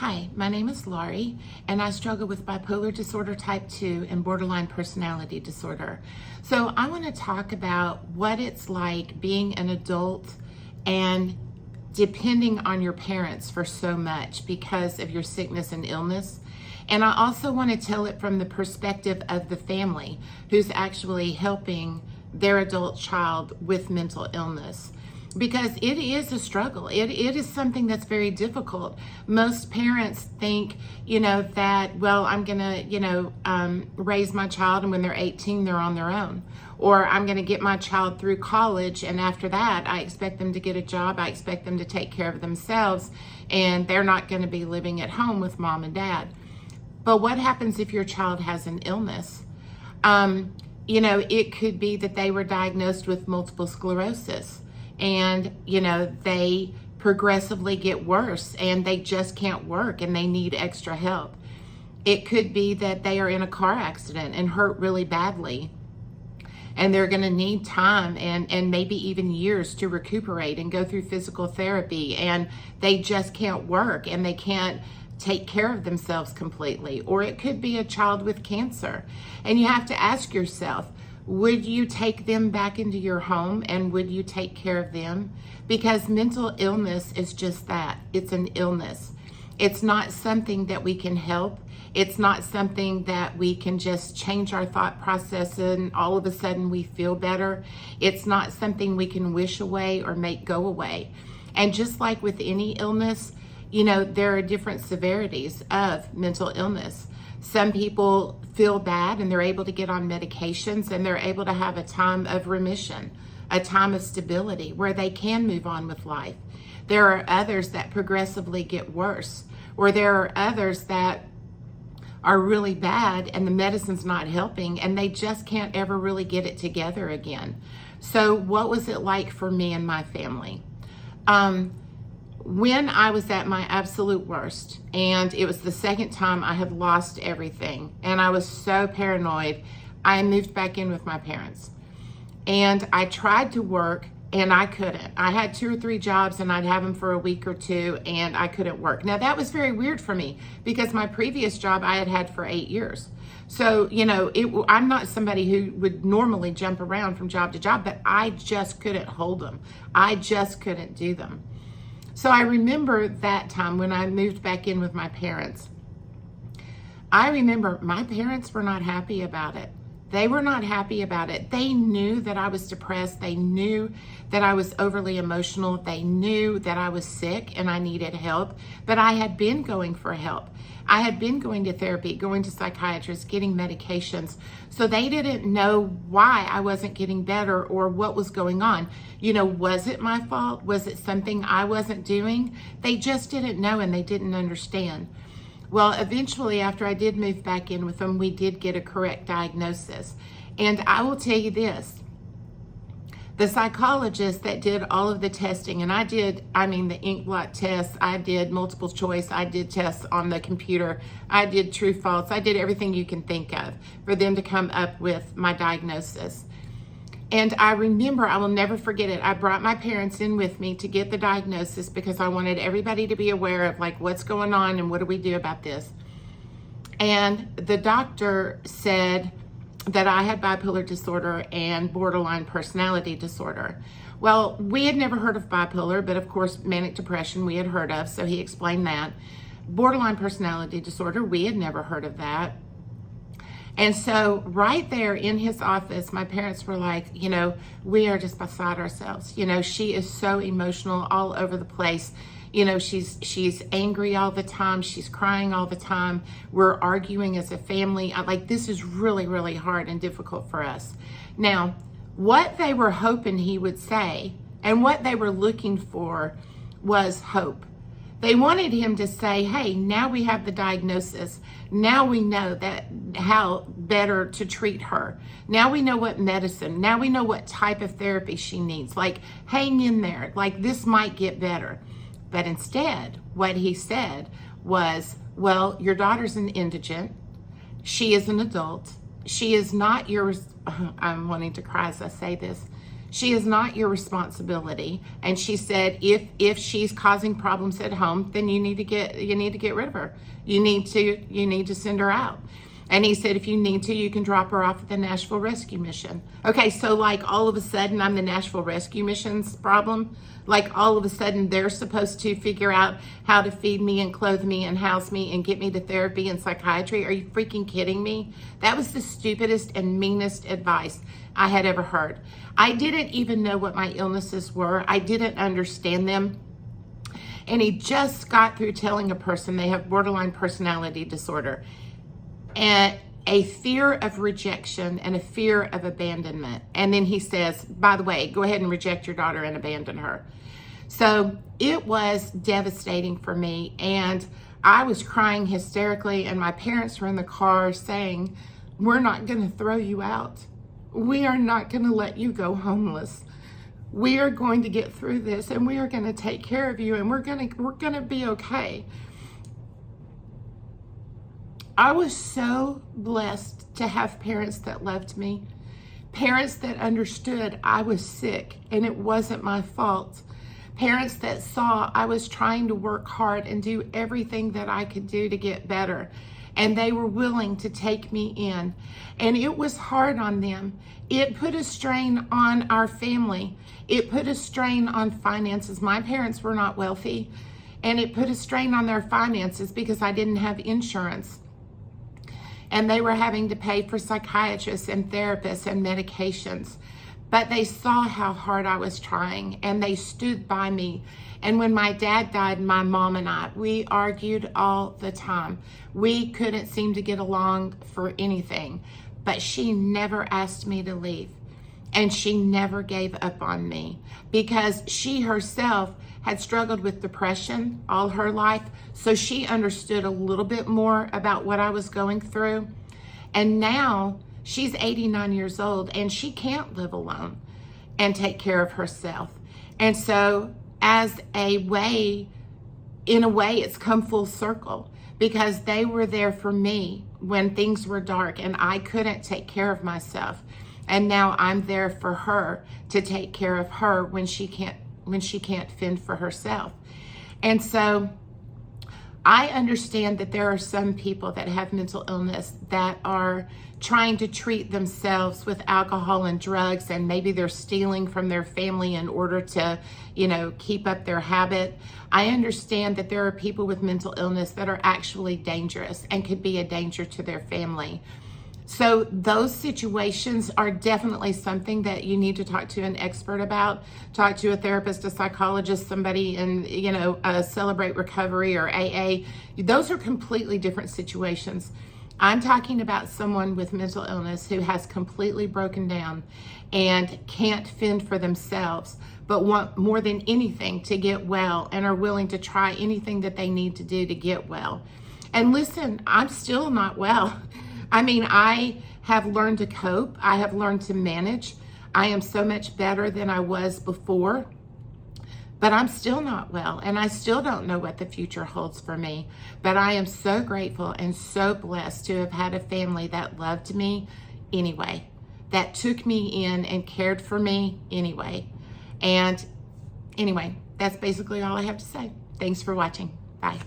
Hi, my name is Laurie, and I struggle with bipolar disorder type 2 and borderline personality disorder. So I want to talk about what it's like being an adult and depending on your parents for so much because of your sickness and illness. And I also want to tell it from the perspective of the family who's actually helping their adult child with mental illness. Because it is a struggle. It is something that's very difficult. Most parents think, that, well, I'm going to, raise my child, and when they're 18, they're on their own. Or I'm going to get my child through college, and after that, I expect them to get a job. I expect them to take care of themselves, and they're not going to be living at home with mom and dad. But what happens if your child has an illness? It could be that they were diagnosed with multiple sclerosis. And, they progressively get worse and they just can't work and they need extra help. It could be that they are in a car accident and hurt really badly. And they're going to need time and maybe even years to recuperate and go through physical therapy. And they just can't work and they can't take care of themselves completely. Or it could be a child with cancer. And you have to ask yourself, would you take them back into your home and would you take care of them? Because mental illness is just that. It's an illness. It's not something that we can help. It's not something that we can just change our thought process and all of a sudden we feel better. It's not something we can wish away or make go away. And just like with any illness, there are different severities of mental illness. Some people feel bad and they're able to get on medications and they're able to have a time of remission, a time of stability where they can move on with life. There are others that progressively get worse, or there are others that are really bad and the medicine's not helping and they just can't ever really get it together again. So what was it like for me and my family? When I was at my absolute worst, and it was the second time I had lost everything, and I was so paranoid, I moved back in with my parents. And I tried to work, and I couldn't. I had 2 or 3 jobs, and I'd have them for a week or 2, and I couldn't work. Now, that was very weird for me, because my previous job I had had for 8 years. So, I'm not somebody who would normally jump around from job to job, but I just couldn't hold them. I just couldn't do them. So I remember that time when I moved back in with my parents. I remember my parents were not happy about it. They were not happy about it. They knew that I was depressed. They knew that I was overly emotional. They knew that I was sick and I needed help, but I had been going for help. I had been going to therapy, going to psychiatrists, getting medications. So they didn't know why I wasn't getting better or what was going on. Was it my fault? Was it something I wasn't doing? They just didn't know and they didn't understand. Well, eventually, after I did move back in with them, we did get a correct diagnosis. And I will tell you this, the psychologist that did all of the testing, and the ink blot tests, I did multiple choice, I did tests on the computer, I did true false, I did everything you can think of for them to come up with my diagnosis. And I remember, I will never forget it, I brought my parents in with me to get the diagnosis because I wanted everybody to be aware of what's going on and what do we do about this. And the doctor said that I had bipolar disorder and borderline personality disorder. Well, we had never heard of bipolar, but of course manic depression we had heard of, so he explained that. Borderline personality disorder, we had never heard of that. And so right there in his office, my parents were like, we are just beside ourselves. She is so emotional all over the place. She's angry all the time. She's crying all the time. We're arguing as a family. This is really, really hard and difficult for us. Now, what they were hoping he would say and what they were looking for was hope. They wanted him to say, hey, now we have the diagnosis. Now we know that how better to treat her. Now we know what medicine. Now we know what type of therapy she needs. Hang in there. This might get better. But instead, what he said was, well, your daughter's an indigent. She is an adult. She is not yours. I'm wanting to cry as I say this. She is not your responsibility. And she said, if she's causing problems at home, then you need to get rid of her. You need to send her out. And he said, if you need to, you can drop her off at the Nashville Rescue Mission. Okay, so like all of a sudden I'm the Nashville Rescue Mission's problem. Like all of a sudden they're supposed to figure out how to feed me and clothe me and house me and get me to therapy and psychiatry. Are you freaking kidding me? That was the stupidest and meanest advice I had ever heard. I didn't even know what my illnesses were. I didn't understand them. And he just got through telling a person they have borderline personality disorder and a fear of rejection and a fear of abandonment. And then he says, by the way, go ahead and reject your daughter and abandon her. So it was devastating for me. And I was crying hysterically. And my parents were in the car saying, we're not going to throw you out. We are not going to let you go homeless. We are going to get through this and we are going to take care of you and we're going to be okay. I was so blessed to have parents that loved me, parents that understood I was sick and it wasn't my fault, parents that saw I was trying to work hard and do everything that I could do to get better, and they were willing to take me in. And it was hard on them. It put a strain on our family. It put a strain on finances. My parents were not wealthy, and it put a strain on their finances because I didn't have insurance. And they were having to pay for psychiatrists and therapists and medications. But they saw how hard I was trying and they stood by me. And when my dad died, my mom and I, we argued all the time. We couldn't seem to get along for anything. But she never asked me to leave. And she never gave up on me because she herself had struggled with depression all her life. So she understood a little bit more about what I was going through. And now she's 89 years old and she can't live alone and take care of herself. And so in a way, it's come full circle because they were there for me when things were dark and I couldn't take care of myself. And now I'm there for her to take care of her when she can't fend for herself. And so I understand that there are some people that have mental illness that are trying to treat themselves with alcohol and drugs, and maybe they're stealing from their family in order to, keep up their habit. I understand that there are people with mental illness that are actually dangerous and could be a danger to their family. So those situations are definitely something that you need to talk to an expert about. Talk to a therapist, a psychologist, somebody in, Celebrate Recovery or AA. Those are completely different situations. I'm talking about someone with mental illness who has completely broken down and can't fend for themselves, but want more than anything to get well and are willing to try anything that they need to do to get well. And listen, I'm still not well. I have learned to cope. I have learned to manage. I am so much better than I was before, but I'm still not well. And I still don't know what the future holds for me. But I am so grateful and so blessed to have had a family that loved me anyway, that took me in and cared for me anyway. And anyway, that's basically all I have to say. Thanks for watching. Bye.